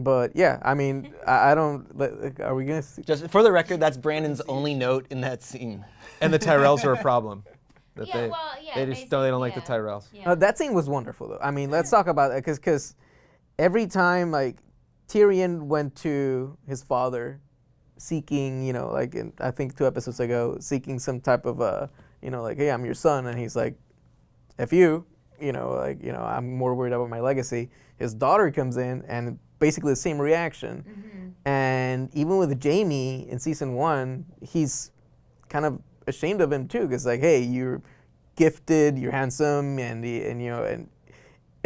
But yeah, I mean, I don't. Are we gonna see? Just for the record, that's Brandon's only note in that scene. And the Tyrells are a problem. That Yeah, well, yeah, they just don't, they don't like the basically, Tyrells. yeah. That scene was wonderful, though. I mean, let's talk about it, because every time like Tyrion went to his father, seeking, like I think 2 episodes ago, seeking some type of like, hey, I'm your son, and he's like, F you, I'm more worried about my legacy. His daughter comes in and basically the same reaction. Mm-hmm. And even with Jamie in season 1, he's kind of ashamed of him too, because like, hey, you're gifted, you're handsome, and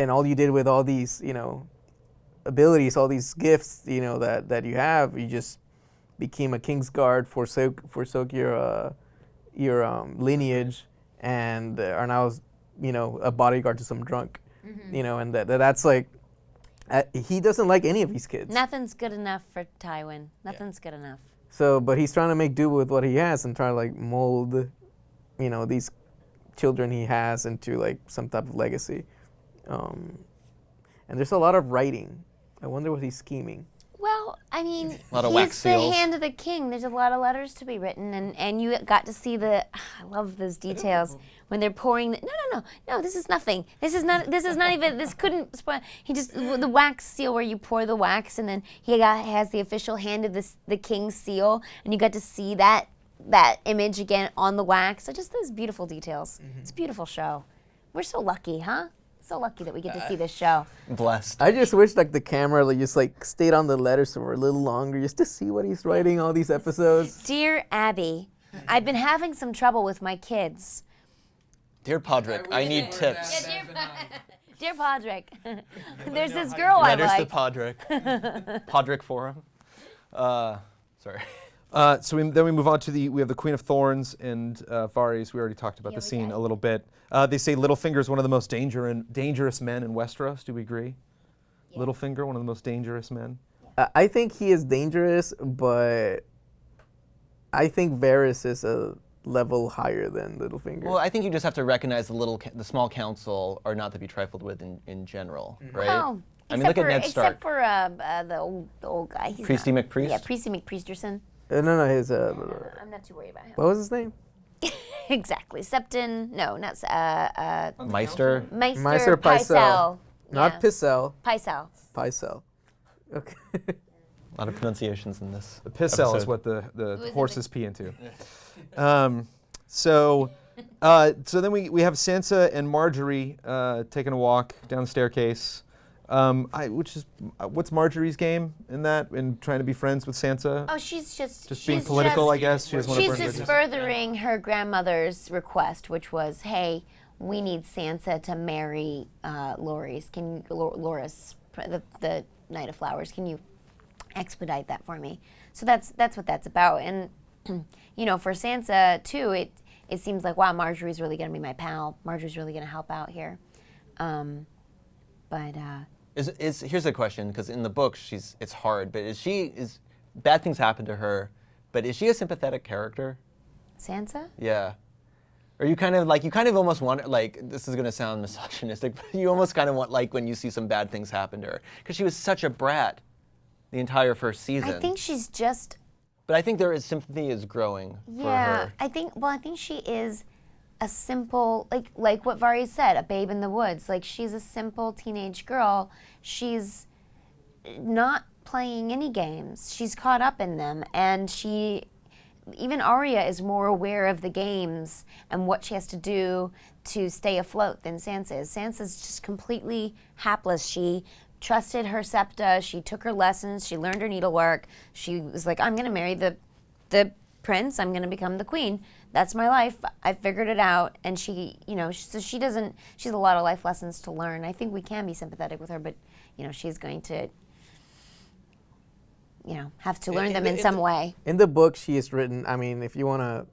all you did with all these abilities, all these gifts that you have, you just became a Kingsguard, forsook your lineage, and are now a bodyguard to some drunk. And that's like, he doesn't like any of these kids. Nothing's good enough for Tywin. Nothing's good enough. So, but he's trying to make do with what he has and try to like mold, these children he has into like some type of legacy. And there's a lot of writing. I wonder what he's scheming. Well, I mean, A lot of he's wax the seals. hand of the king. There's a lot of letters to be written, and you got to see I love those details when they're pouring. No. This is nothing. This is not even. This couldn't spoil. He just the wax seal where you pour the wax, and then has the official hand of the king's seal, and you got to see that image again on the wax. So just those beautiful details. It's a beautiful show. We're so lucky, huh? So lucky that we get to see this show. Blessed. I just wish like the camera just like stayed on the letters for a little longer just to see what he's writing all these episodes. Dear Abby, I've been having some trouble with my kids. Dear Podrick, I need tips. Dear Podrick, there's this girl I Letters to like. Podrick. Podrick Forum. Sorry. So we move on to we have the Queen of Thorns and Varys. We already talked about the scene a little bit. They say Littlefinger is one of the most dangerous men in Westeros. Do we agree? Yeah. Littlefinger, one of the most dangerous men. I think he is dangerous, but I think Varys is a level higher than Littlefinger. Well, I think you just have to recognize the small council are not to be trifled with in general, right? Oh, I mean, look at Ned Stark. Except for the old guy. He's Priesty not- McPriest? Yeah, Priesty McPriesterson. No, his I'm not too worried about him. what was his name? Exactly. Septon. No, not Meister. Maester Pycelle. Pycelle. Not Yeah. Pycelle. Pycelle. Pycelle. Okay. A lot of pronunciations in this. The pissel is episode. what the horses pee into. So then we have Sansa and Marjorie taking a walk down the staircase. What's Marjorie's game in that? In trying to be friends with Sansa? Oh, she's Being political, I guess. She doesn't want to She's burn just bridges. furthering her grandmother's request, which was, hey, we need Sansa to marry Loris. Loris, the Knight of Flowers. Can you expedite that for me? So that's what that's about. And for Sansa too, it seems like, wow, Marjorie's really gonna be my pal. Marjorie's really gonna help out here. Here's a question, because in the book it's hard, but is bad things happen to her, but is she a sympathetic character? Sansa? Yeah. Or you kind of almost want, like, this is going to sound misogynistic, but you almost kind of want, like, when you see some bad things happen to her. Because she was such a brat the entire first season. I think she's just. But I think sympathy is growing for her. I think she is a simple, like what Varys said, a babe in the woods. Like, she's a simple teenage girl. She's not playing any games. She's caught up in them, and even Arya is more aware of the games and what she has to do to stay afloat than Sansa is. Sansa's just completely hapless. She trusted her septa. She took her lessons. She learned her needlework. She was like, I'm going to marry the prince. I'm going to become the queen. That's my life. I figured it out. And she has a lot of life lessons to learn. I think we can be sympathetic with her, but, she's going to, have to learn them in some way. In the book, she is written, I mean, if you want to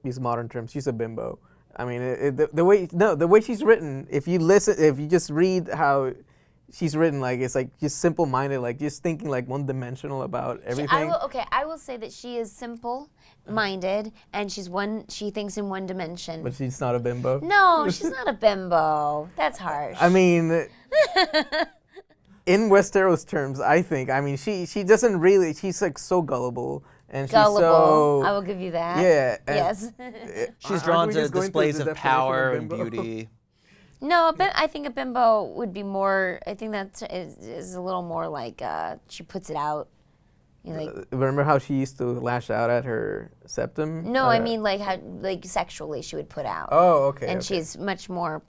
use modern terms, she's a bimbo. I mean, the way she's written, if you just read how she's written, like, it's like just simple-minded, like just thinking like one-dimensional about everything. I will say that she is simple-minded, and she thinks in one dimension. But she's not a bimbo? No, she's not a bimbo. That's harsh. I mean, in Westeros terms, I think. I mean, she doesn't really. She's like so gullible, and Gullible. she's so. I will give you that. Yeah. and Yes. She's aren't drawn we to just going through displays the of definition of power and bimbo? beauty. No, I think a bimbo would be more. I think that is a little more like she puts it out. You know, like Remember how she used to lash out at her septum? no, I mean like how like sexually she would put out. Oh, okay. and okay. she's much more.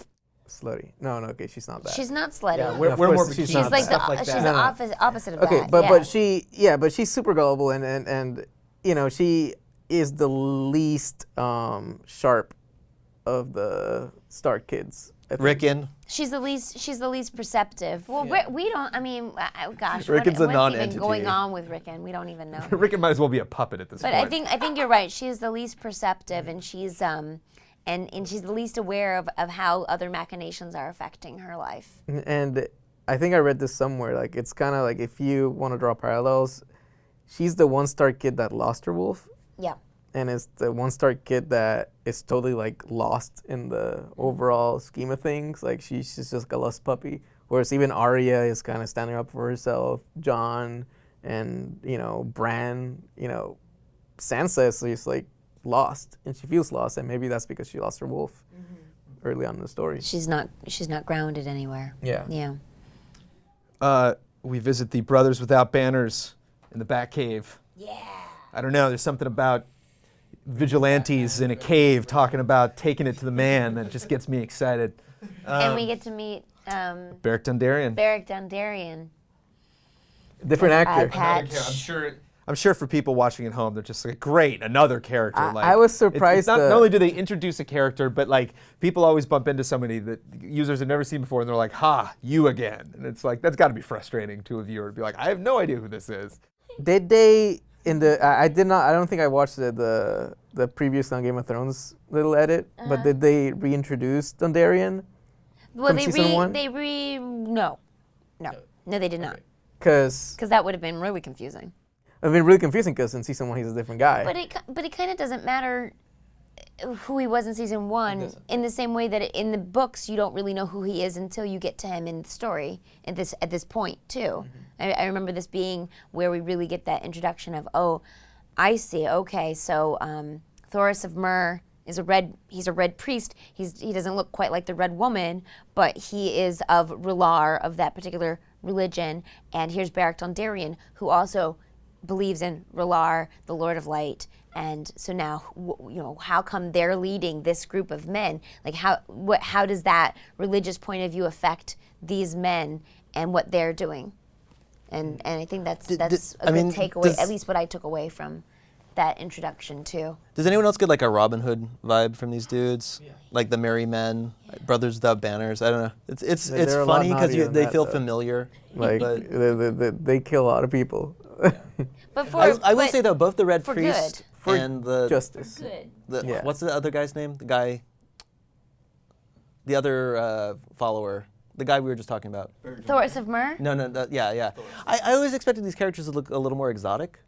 slutty. No, okay, she's not that. She's not slutty. Yeah, Of we're course, more she's bikinis not she's like and stuff the like she's that. the No, no. opposite of Okay, that. but she's super gullible and you know she is the least sharp of the Stark kids. I think. Rickon. She's the least perceptive. Well, we don't. I mean, gosh, Rickon's a what's non-entity. even going on with Rickon? We don't even know. Rickon might as well be a puppet at this But point. I think you're right. She's the least perceptive, and she's and she's the least aware of how other machinations are affecting her life. And I think I read this somewhere. Like it's kind of like if you want to draw parallels, she's the one Stark kid that lost her wolf, Yeah. and it's the one Stark kid that is totally like lost in the overall scheme of things. Like she's just like a lost puppy. Whereas even Arya is kind of standing up for herself. Jon and Bran, Sansa is just like lost, and she feels lost, and maybe that's because she lost her wolf early on in the story. She's not grounded anywhere. Yeah. Yeah. We visit the Brothers Without Banners in the Batcave. Yeah. I don't know, there's something about vigilantes in a cave talking about taking it to the man that just gets me excited. And we get to meet Beric Dondarrion. Beric Dondarrion. Different actor. Eye patch. I'm sure for people watching at home, they're just like, great, another character. I was surprised It's not that- only do they introduce a character, but like people always bump into somebody that users have never seen before, and they're like, "Ha, you again!" And it's like that's got to be frustrating to a viewer to be like, "I have no idea who this is." Did they in the? I did not. I don't think I watched the previous on Game of Thrones little edit. But did they reintroduce Dondarrion? Well, From season one? no, they did not, Because because that would have been really confusing. I mean, really confusing. Because in season one he's a different guy. But it kind of doesn't matter who he was in season one. In the same way that in the books you don't really know who he is until you get to him in the story at this point too. I remember this being where we really get that introduction of, oh, I see. Okay, so Thoros of Myr is he's a red priest. He doesn't look quite like the Red Woman, but he is of R'hllor, of that particular religion. And here's Beric Dondarrion, who also believes in R'hllor, the Lord of Light. And so now, how come they're leading this group of men? Like, how does that religious point of view affect these men and what they're doing? And I think that's a good takeaway, at least what I took away from that introduction too. Does anyone else get like a Robin Hood vibe from these dudes? Yeah. Like the Merry Men, Brothers Without Banners. I don't know. It's They're a lot funny because naughtier than they that, feel though. familiar. like but they kill a lot of people. But I will say though, both the Red for Priest good. and the Justice. Yeah. what's the other guy's name? The other follower. The guy we were just talking about. Thoros of Myr? No, yeah. I always expected these characters to look a little more exotic.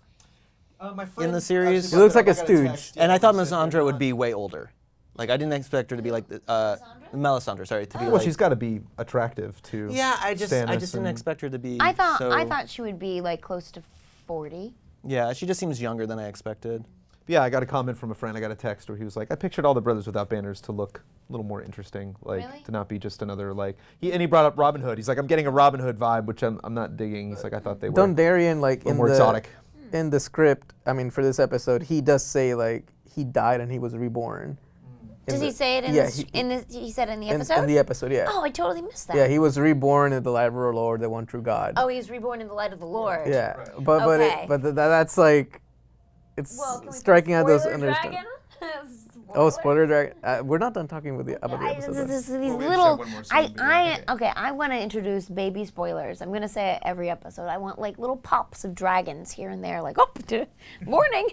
In the series. He looks like a stooge. And I thought Melisandre would be way older. Like I didn't expect her to be like Melisandre, sorry, to be Well, like. she's got to be attractive to. Yeah, I just Stannis didn't and- expect her to be. I thought so- she would be like close to 40. Yeah, she just seems younger than I expected. Yeah, I got a comment from a friend. I got a text where he was like, "I pictured all the Brothers Without Banners to look a little more interesting, like Really? to not be just another like." He brought up Robin Hood. He's like, "I'm getting a Robin Hood vibe, which I'm not digging." He's like, "I thought they were Dondarrion, like a in little more the exotic." in the script. I mean, for this episode, he does say like he died and he was reborn. Does he say it in yeah, this? He said it in the in episode. the episode, yeah. Oh, I totally missed that. Yeah, he was reborn in the light of our Lord, the one true God. Oh, he was reborn in the light of the Lord. Yeah, Right. Okay. but that's like, it's Well, can we striking put out those spoiler understand. dragon? Oh, spoiler dragon. We're not done talking about the episode. though. These Well, we just little. have one more scene to do. Okay. I want to introduce baby spoilers. I'm gonna say it every episode. I want like little pops of dragons here and there, like morning,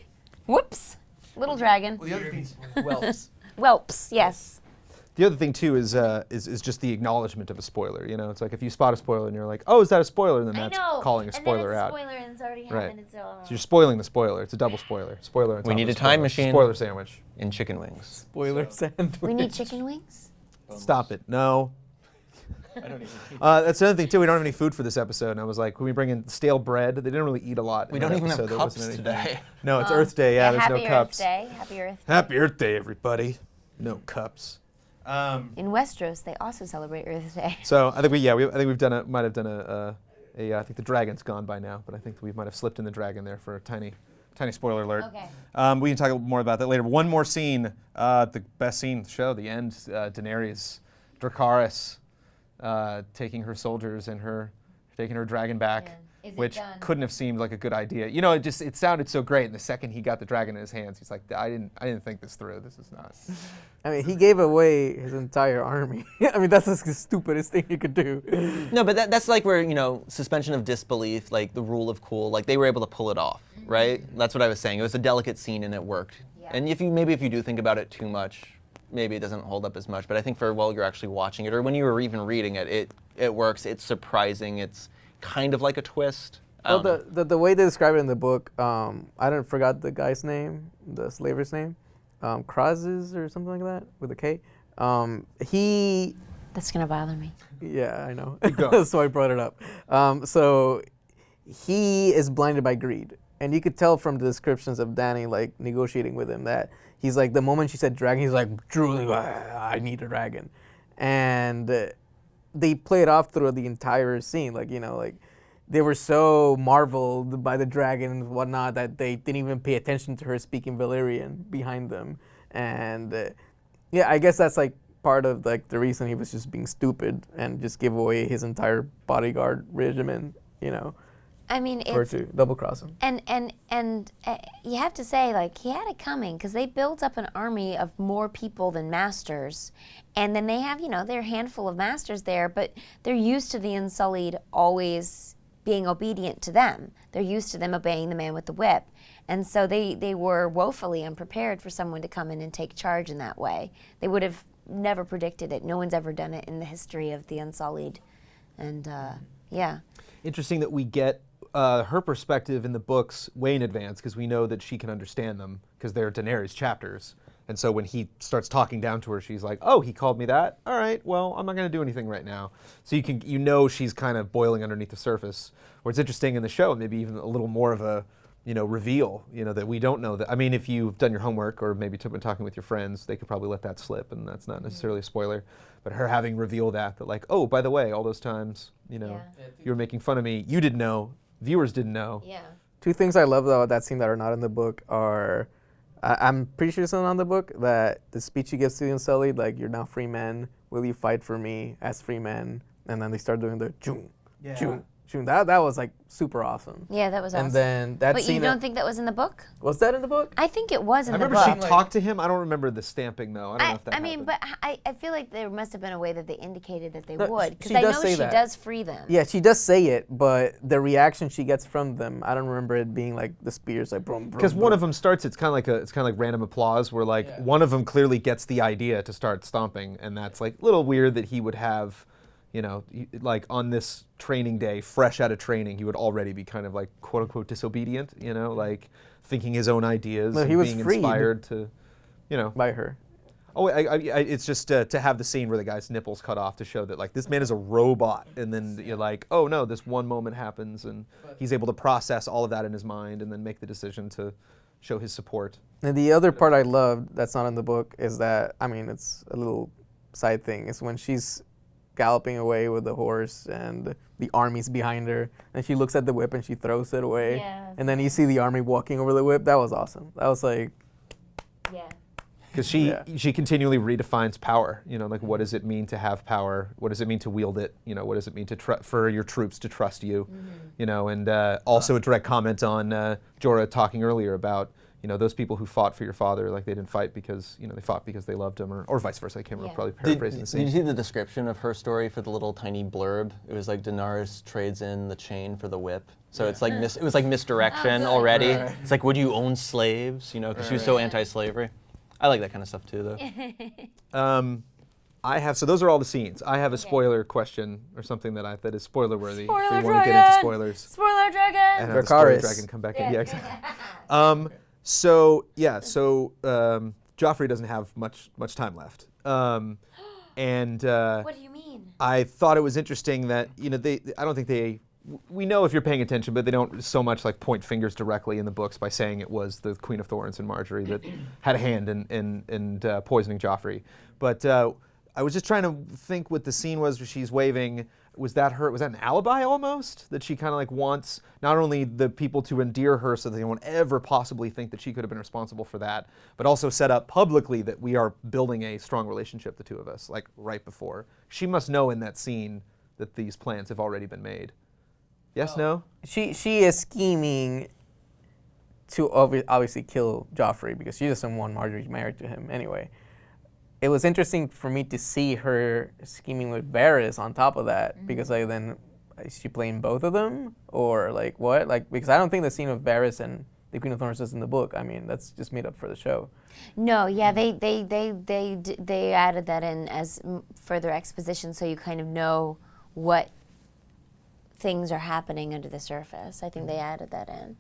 whoops, little dragon, whelps. Yes. The other thing too is just the acknowledgement of a spoiler. You know, it's like if you spot a spoiler and you're like, "Oh, is that a spoiler?" Then that's calling a spoiler out. Spoiler and it's already Right. happened. So you're spoiling the spoiler. It's a double spoiler. Spoiler. On We top need of a spoiler. time machine. Spoiler sandwich. In chicken wings. Spoiler sandwich. We need chicken wings. Stop it. No. I don't even. That's another thing too. We don't have any food for this episode, and I was like, "Can we bring in stale bread?" They didn't really eat a lot. We in don't that even have episode. There cups wasn't anything. today. No, it's Earth Day. Yeah, there's Happy no Earth cups. Day. Happy Earth Day. Happy Earth Day, everybody. No cups. In Westeros, they also celebrate Earth Day. So I think I think we've done might have done I think the dragon's gone by now, but I think we might have slipped in the dragon there for a tiny spoiler alert. Okay. We can talk more about that later. One more scene, the best scene of the show, the end. Daenerys, Dracarys, taking her soldiers and taking her dragon back. Yeah. Is it Which done? couldn't have seemed like a good idea. You know, it sounded so great. And the second he got the dragon in his hands, he's like, I didn't think this through. This is not. I mean, he gave away his entire army. I mean, that's the stupidest thing you could do. No, but that's like where, suspension of disbelief, like the rule of cool, like they were able to pull it off, right? That's what I was saying. It was a delicate scene and it worked. Yeah. And if you do think about it too much, maybe it doesn't hold up as much. But I think while you're actually watching it, or when you were even reading it, it works. It's surprising. It's kind of like a twist. Well, the way they describe it in the book, I forgot the guy's name, the slaver's name, Krauses or something like that with a K. He. That's gonna bother me. Yeah, I know. going. So I brought it up. So he is blinded by greed, and you could tell from the descriptions of Dany like negotiating with him that he's like the moment she said dragon, he's like, truly, I need a dragon, and they play it off through the entire scene, like they were so marveled by the dragon and whatnot that they didn't even pay attention to her speaking Valyrian behind them, and yeah, I guess that's like part of like the reason he was just being stupid and just give away his entire bodyguard regimen, I mean, or it's to double cross him. and you have to say, like, he had it coming because they built up an army of more people than masters, and then they have their handful of masters there, but they're used to the Unsullied always being obedient to them. They're used to them obeying the man with the whip, and so they were woefully unprepared for someone to come in and take charge in that way. They would have never predicted it. No one's ever done it in the history of the Unsullied, and yeah. Interesting that we get her perspective in the books way in advance because we know that she can understand them because they're Daenerys chapters. And so when he starts talking down to her, she's like, "Oh, he called me that? All right, well, I'm not going to do anything right now." So she's kind of boiling underneath the surface. Where it's interesting in the show, maybe even a little more of a reveal, that we don't know that. I mean, if you've done your homework or maybe been talking with your friends, they could probably let that slip, and that's not necessarily a spoiler. But her having revealed that like, oh, by the way, all those times, you were making fun of me, you didn't know, viewers didn't know. Yeah. Two things I love about that scene that are not in the book are, I'm pretty sure it's not in the book, that the speech he gives to the Unsullied, like, "You're now free men, will you fight for me as free men?" And then they start doing the choom, choom, choom. That was like super awesome. Yeah, that was awesome. And then that But scene. you don't think that was in the book? Was that in the book? I think it was in I the remember book. she talked to him. I don't remember the stamping though. I don't know if that I mean, happened. but I feel like there must have been a way that they indicated that they No, would, because she I does know say she that. does free them. Yeah, she does say it, but the reaction she gets from them, I don't remember it being like the spears, like boom, boom. Because one of them starts, it's kind of like random applause, where like one of them clearly gets the idea to start stomping, and that's like a little weird that he would have, like on this training day, fresh out of training, he would already be kind of like quote unquote disobedient, like thinking his own ideas, No, and he was being freed. inspired to, by her. Oh, it's just to have the scene where the guy's nipples cut off to show that like this man is a robot, and then you're like, oh no, this one moment happens, and he's able to process all of that in his mind, and then make the decision to show his support. And the other part I loved that's not in the book is that, I mean, it's a little side thing, is when she's galloping away with the horse and the army's behind her, and she looks at the whip and she throws it away. Yes. And then you see the army walking over the whip. That was awesome. That was like, Yeah. Because she continually redefines power. Like what does it mean to have power? What does it mean to wield it? What does it mean for your troops to trust you? And also a direct comment on Jorah talking earlier about those people who fought for your father, like they didn't fight because they fought because they loved him, or vice versa. I can't remember. Probably paraphrasing the Did same. you see the description of her story for the little tiny blurb? It was like Daenerys trades in the chain for the whip. So it's like it was like misdirection already. Right. It's like, would you own slaves? Because she was so anti-slavery. I like that kind of stuff too, though. So those are all the scenes. I have a spoiler question or something that is spoiler worthy. Spoiler if we want to get into dragon! spoilers. Spoiler dragon! And have the spoiler Dracarys. dragon come back in. Yeah, exactly. So Joffrey doesn't have much time left. And What do you mean? I thought it was interesting that, I don't think we know if you're paying attention, but they don't so much like point fingers directly in the books by saying it was the Queen of Thorns and Marjorie that had a hand in poisoning Joffrey. But I was just trying to think what the scene was where she's waving. Was that an alibi almost? That she kind of like wants not only the people to endear her so that they won't ever possibly think that she could have been responsible for that, but also set up publicly that we are building a strong relationship, the two of us, like right before. She must know in that scene that these plans have already been made. Yes, no? She is scheming to obviously kill Joffrey because she doesn't want Marjorie married to him anyway. It was interesting for me to see her scheming with Varys on top of that because like then is she playing both of them or like what? Like because I don't think the scene of Varys and the Queen of Thorns is in the book. I mean that's just made up for the show. No, yeah, they added that in as further exposition so you kind of know what things are happening under the surface. I think they added that in.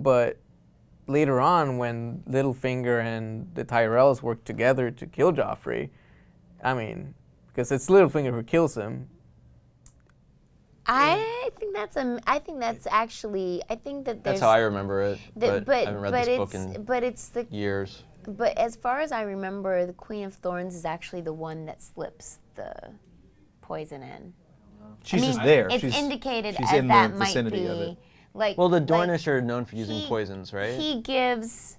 But later on, when Littlefinger and the Tyrells work together to kill Joffrey, I mean, because it's Littlefinger who kills him. I think that That's how I remember it. But I haven't read this book in years. But as far as I remember, the Queen of Thorns is actually the one that slips the poison in. She's just there. It's she's indicated she's as in that the might vicinity be of it. like. Well, the like, Dornish are known for using he- poisons, right? He gives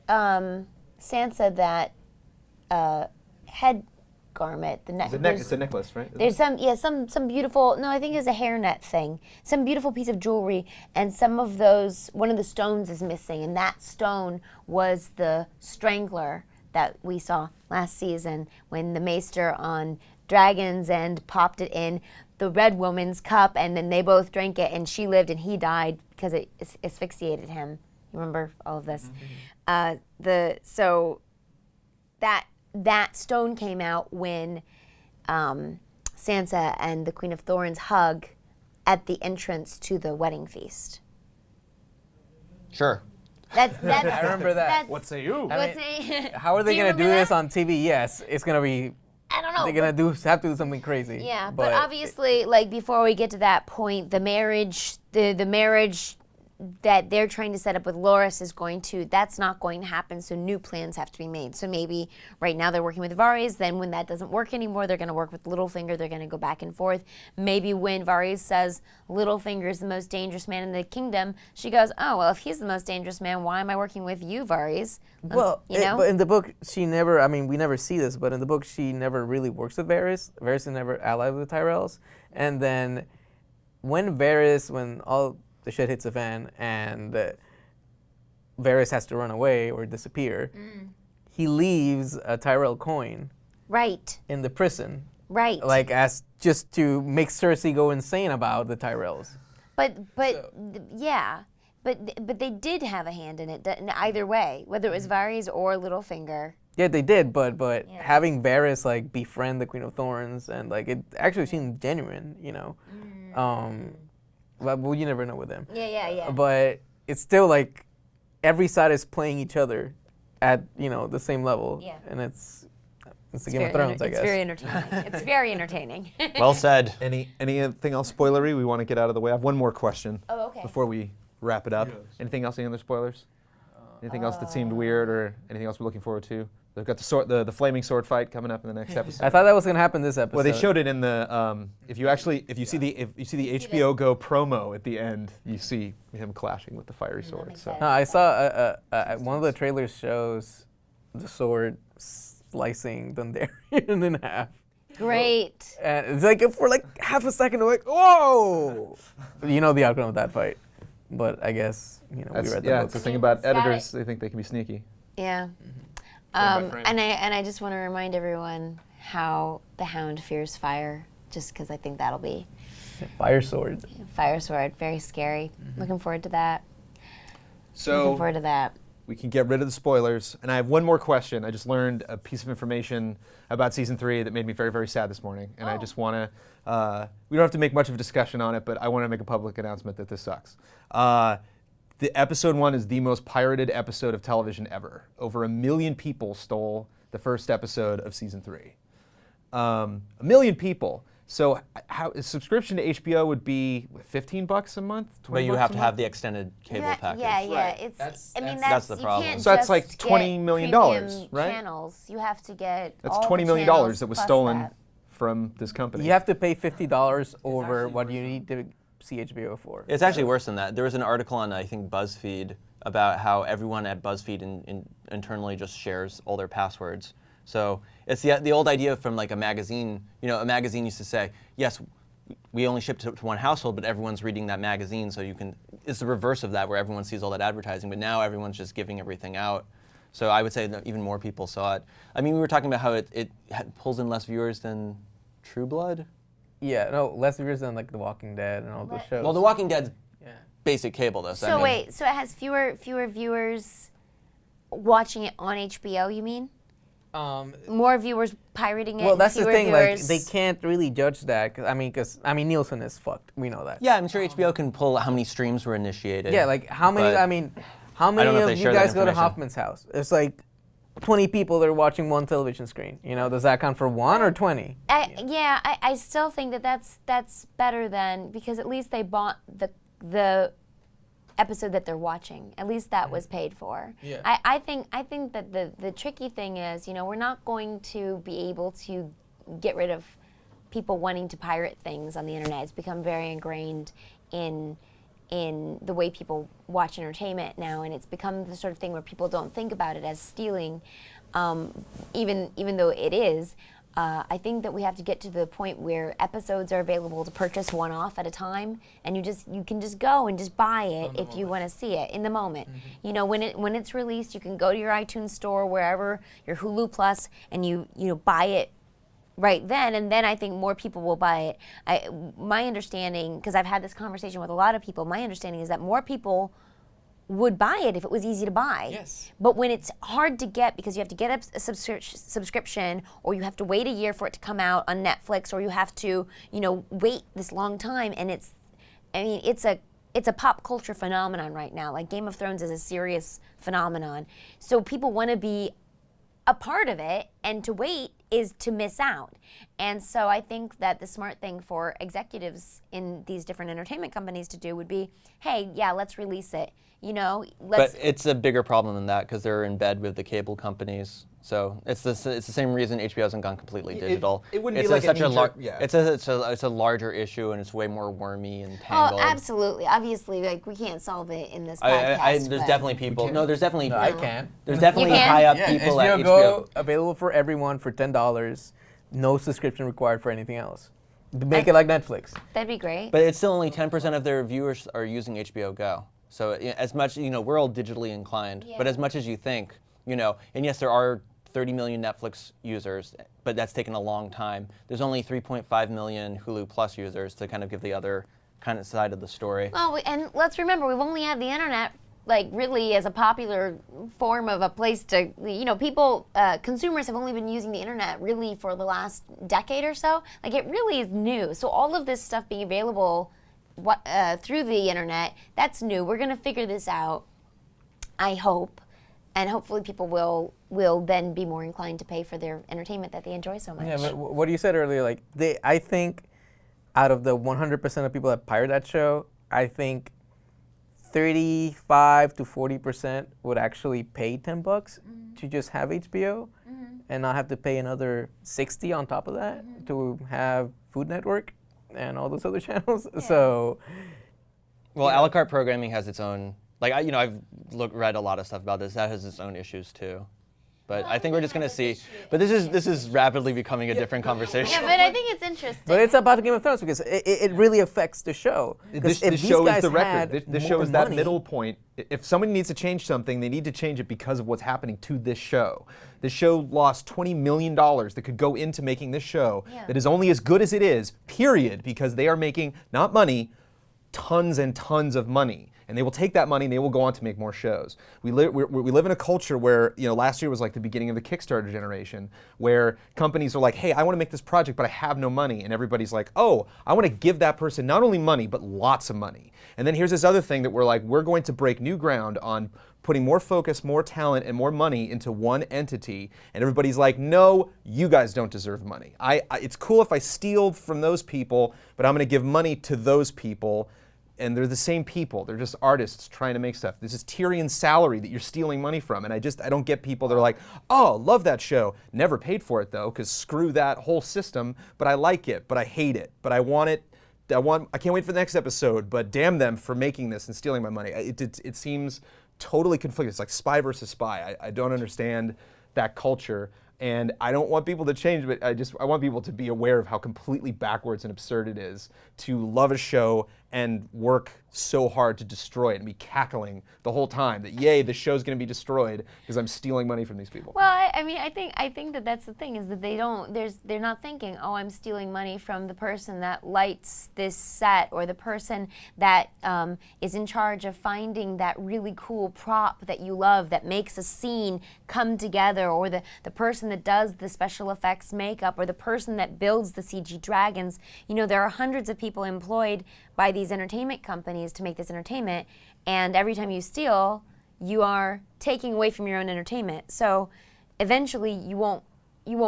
Sansa that head garment. It's a necklace, right? There's some beautiful. No, I think it's a hairnet thing. Some beautiful piece of jewelry, and one of the stones is missing, and that stone was the strangler that we saw last season when the Maester on Dragon's End popped it in the Red Woman's cup, and then they both drank it, and she lived and he died because it asphyxiated him. You remember all of this? So that stone came out when Sansa and the Queen of Thorns hug at the entrance to the wedding feast. Sure. That's I remember that. What say you? How are they going to do this on TV? Yes, it's going to be. I don't know. They're going to have to do something crazy. Yeah, but obviously, like before we get to that point, the marriage that they're trying to set up with Loras that's not going to happen, so new plans have to be made. So maybe right now they're working with Varys, then when that doesn't work anymore, they're going to work with Littlefinger, they're going to go back and forth. Maybe when Varys says Littlefinger is the most dangerous man in the kingdom, she goes, oh, well, if he's the most dangerous man, why am I working with you, Varys? Well, you know? but in the book, we never see this, but in the book, she never really works with Varys. Varys is never allied with the Tyrells. And then when all the shit hits the fan and Varys has to run away or disappear, he leaves a Tyrell coin Right. in the prison. Right. Like as just to make Cersei go insane about the Tyrells. But they did have a hand in it either way, whether it was Varys or Littlefinger. Yeah, they did, but having Varys like befriend the Queen of Thorns and like it actually seemed genuine, you know. Well, you never know with them. Yeah. But it's still like every side is playing each other at the same level. Yeah. And it's the Game of Thrones, I guess. It's very entertaining. It's very entertaining. Well said. Anything else spoilery we want to get out of the way? I have one more question Oh, okay. before we wrap it up. Yes. Anything else? Any other spoilers? Anything else that seemed weird or anything else we're looking forward to? They've got the flaming sword fight coming up in the next episode. I thought that was gonna happen this episode. Well, they showed it in the if you see the HBO Go promo at the end, you see him clashing with the fiery sword. makes So sense. No, I saw one of the trailers shows the sword slicing Dondarrion in half. Great. And it's like for like half a second, we're like, whoa! You know the outcome of that fight, but I guess we read the book. it's the thing about It's got editors; it. they think they can be sneaky. Yeah. Frame by frame. And I just want to remind everyone how the Hound fears fire, just because I think that'll be Fire sword. fire sword, very scary. Looking forward to that. Looking So forward to that. we can get rid of the spoilers. And I have one more question. I just learned a piece of information about season 3 that made me very, very sad this morning. And I just want to, we don't have to make much of a discussion on it, but I want to make a public announcement that this sucks. The episode 1 is the most pirated episode of television ever. Over 1 million people stole the first episode of season 3. 1 million people. So how a subscription to HBO would be $15 a month? But you $20 have a to month? have the extended cable package. Yeah. Right. It's. That's the you problem. can't So that's just like get $20 million, premium right? Channels. You have to get. That's all $20 the million channels that was plus stolen that. from this company. You have to pay $50 over what you need to see HBO for. It's actually worse than that. There was an article on, I think, BuzzFeed about how everyone at BuzzFeed internally just shares all their passwords. So it's the old idea from like a magazine. You know, a magazine used to say, yes, we only ship to one household, but everyone's reading that magazine, so you can. It's the reverse of that, where everyone sees all that advertising, but now everyone's just giving everything out. So I would say that even more people saw it. I mean, we were talking about how it pulls in less viewers than True Blood. Yeah, no, less viewers than like The Walking Dead and all those shows. Well, The Walking Dead's Yeah. basic cable, though. So I mean, wait, so it has fewer viewers watching it on HBO, you mean? More viewers pirating it. Well, and that's the fewer thing. Viewers. Like, they can't really judge that. Because Nielsen is fucked. We know that. yeah, I'm sure HBO can pull how many streams were initiated. Yeah, like how many? but I mean, how many don't know if of they you share that guys go to information. Hoffman's house? It's like 20 people that are watching one television screen. You know, does that count for 1 or 20? I still think that's better than, because at least they bought the episode that they're watching. At least that was paid for. Yeah. I think that the tricky thing is, you know, we're not going to be able to get rid of people wanting to pirate things on the internet. It's become very ingrained in the way people watch entertainment now, and it's become the sort of thing where people don't think about it as stealing, even though it is. I think that we have to get to the point where episodes are available to purchase one-off at a time, and you can just go and just buy it if you want to see it in the moment. Mm-hmm. You know, when it's released, you can go to your iTunes store, wherever, your Hulu Plus, and you buy it right then, and then I think more people will buy it. My understanding, because I've had this conversation with a lot of people, my understanding is that more people would buy it if it was easy to buy. Yes. But when it's hard to get, because you have to get a subscription, or you have to wait a year for it to come out on Netflix, or you have to, wait this long time, and it's a pop culture phenomenon right now. Like Game of Thrones is a serious phenomenon. So people want to be a part of it, and to wait is to miss out. And so I think that the smart thing for executives in these different entertainment companies to do would be, hey, yeah, let's release it. But it's a bigger problem than that, because they're in bed with the cable companies. So it's the same reason HBO hasn't gone completely digital. It wouldn't it's be like such a a knee-jerk- yeah. it's a larger issue, and it's way more wormy and tangled. Oh, absolutely. Obviously, like, we can't solve it in this podcast. There's but- definitely people. No, there's definitely. No, I can. There's definitely You can? high up Yeah, people HBO at Go HBO. available for everyone for $10. No subscription required for anything else. Make it like Netflix. That'd be great. But it's still only 10% of their viewers are using HBO Go. So as much, we're all digitally inclined, but as much as you think, and yes, there are 30 million Netflix users, but that's taken a long time. There's only 3.5 million Hulu Plus users, to kind of give the other kind of side of the story. Well, and let's remember, we've only had the internet, like, really as a popular form of a place to, people, consumers have only been using the internet really for the last decade or so. Like, it really is new. So all of this stuff being available through the internet, that's new. We're going to figure this out, I hope, and hopefully people will then be more inclined to pay for their entertainment that they enjoy so much. Yeah, but what you said earlier, like I think out of the 100% of people that pirate that show, I think 35 to 40% would actually pay $10 to just have HBO and not have to pay another 60 on top of that to have Food Network and all those other channels. Yeah. So, well, a la carte programming has its own. Like I've read a lot of stuff about this. That has its own issues too. But I think we're just going to see. But this is rapidly becoming a different conversation. Yeah, but I think it's interesting. But it's about Game of Thrones because it really affects the show. This if these show is guys the had record. This more show is that money- middle point. If somebody needs to change something, they need to change it because of what's happening to this show. The show lost $20 million that could go into making this show that is only as good as it is, period, because they are making, not money, tons and tons of money. And they will take that money and they will go on to make more shows. We live in a culture where, last year was like the beginning of the Kickstarter generation, where companies are like, hey, I want to make this project, but I have no money. And everybody's like, oh, I want to give that person not only money, but lots of money. And then here's this other thing that we're like, we're going to break new ground on putting more focus, more talent, and more money into one entity. And everybody's like, no, you guys don't deserve money. It's cool if I steal from those people, but I'm going to give money to those people. And they're the same people. They're just artists trying to make stuff. This is Tyrion's salary that you're stealing money from. And I don't get people that are like, oh, love that show. Never paid for it though, because screw that whole system. But I like it, but I hate it. But I want it. I can't wait for the next episode, but damn them for making this and stealing my money. It seems totally conflicted. It's like spy versus spy. I don't understand that culture. And I don't want people to change, but I want people to be aware of how completely backwards and absurd it is to love a show and work so hard to destroy it and be cackling the whole time that, yay, the show's going to be destroyed because I'm stealing money from these people. Well, I think that that's the thing, is that they're not thinking, oh, I'm stealing money from the person that lights this set, or the person that is in charge of finding that really cool prop that you love that makes a scene come together, or the person that does the special effects makeup, or the person that builds the CG dragons. There are hundreds of people employed by these entertainment companies to make this entertainment, and every time you steal, you are taking away from your own entertainment. So eventually you won't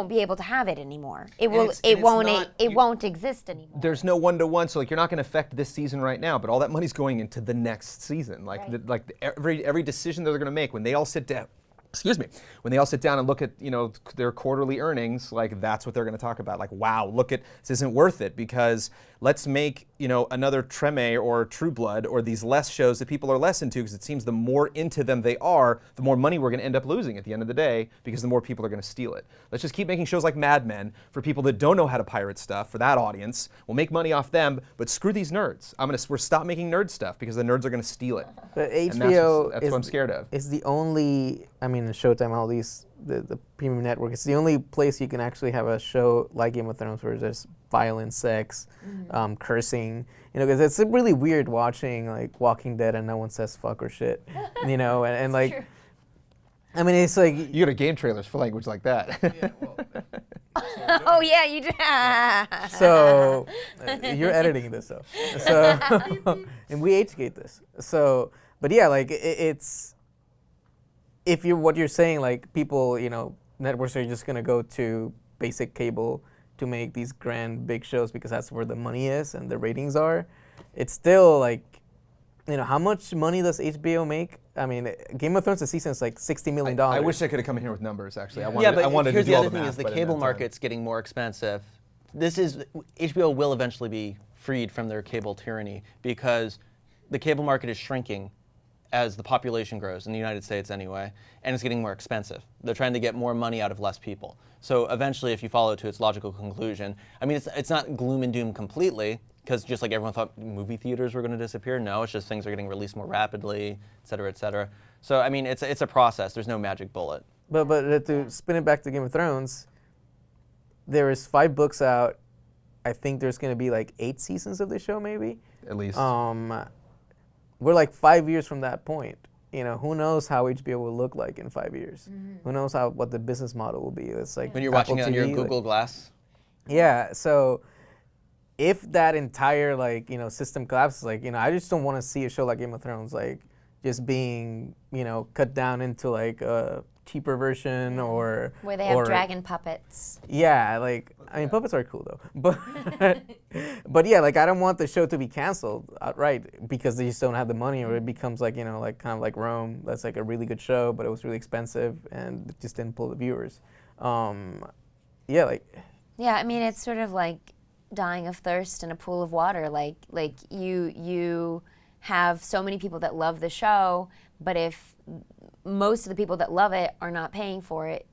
be able to have it anymore. It won't exist anymore. There's no one-to-one, so you're not going to affect this season right now, but all that money's going into the next season. Every decision that they're going to make when they all sit down. When they all sit down and look at their quarterly earnings, that's what they're going to talk about. Wow, this isn't worth it, because let's make another Treme or True Blood or these less shows that people are less into, because it seems the more into them they are, the more money we're going to end up losing at the end of the day, because the more people are going to steal it. Let's just keep making shows like Mad Men for people that don't know how to pirate stuff, for that audience. We'll make money off them, but screw these nerds. We're stop making nerd stuff because the nerds are going to steal it. But HBO that's what I'm scared of. It's the only, Showtime, all these, the premium network, it's the only place you can actually have a show like Game of Thrones where there's violence, sex, cursing, because it's really weird watching Walking Dead and no one says fuck or shit, and True. It's like you go to GameTrailers for language like that. Yeah, well, Oh yeah, you do. so you're editing this though, so and we H-gate this. So, but yeah, it's. If what you're saying, people, networks are just gonna go to basic cable to make these grand big shows because that's where the money is and the ratings are, it's still how much money does HBO make? Game of Thrones, the season is $60 million. I wish I could have come in here with numbers, actually. But I wanted here's to do the all other the thing: math, is the but I didn't cable have time. market's getting more expensive. HBO will eventually be freed from their cable tyranny, because the cable market is shrinking as the population grows in the United States anyway, and it's getting more expensive. They're trying to get more money out of less people. So eventually, if you follow it to its logical conclusion, it's not gloom and doom completely, because just like everyone thought movie theaters were going to disappear, no, it's just things are getting released more rapidly, et cetera, et cetera. So it's a process. There's no magic bullet. But to spin it back to Game of Thrones, there is 5 books out. I think there's going to be 8 seasons of the show, maybe. At least. We're 5 years from that point. Who knows how HBO will look like in 5 years? Who knows what the business model will be? It's when you're watching it on your Google Glass. Yeah. So if that entire system collapses, I just don't want to see a show like Game of Thrones just being cut down into a cheaper version or where they have dragon puppets. Yeah, puppets are cool though. But yeah, I don't want the show to be canceled outright because they just don't have the money, or it becomes kind of like Rome. That's a really good show, but it was really expensive and it just didn't pull the viewers. Yeah, it's sort of like dying of thirst in a pool of water. You have so many people that love the show, but if most of the people that love it are not paying for it,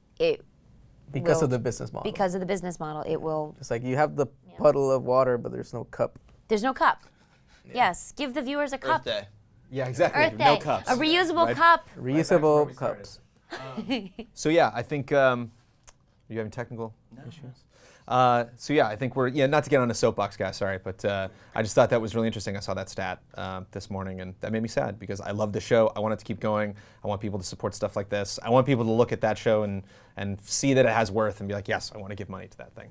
because of the business model. Because of the business model, it will. It's you have the puddle of water, but there's no cup. There's no cup. Yeah. Yes, give the viewers a cup. Earth Day. Yeah, exactly. Earth No Day. cups. A reusable Right. cup. Reusable cups. So yeah, I think. Are you having technical issues? So yeah, I think not to get on a soapbox, guys, sorry, but I just thought that was really interesting. I saw that stat this morning, and that made me sad because I love the show. I want it to keep going. I want people to support stuff like this. I want people to look at that show and see that it has worth and be like, yes, I want to give money to that thing.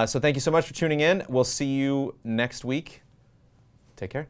So thank you so much for tuning in. We'll see you next week. Take care.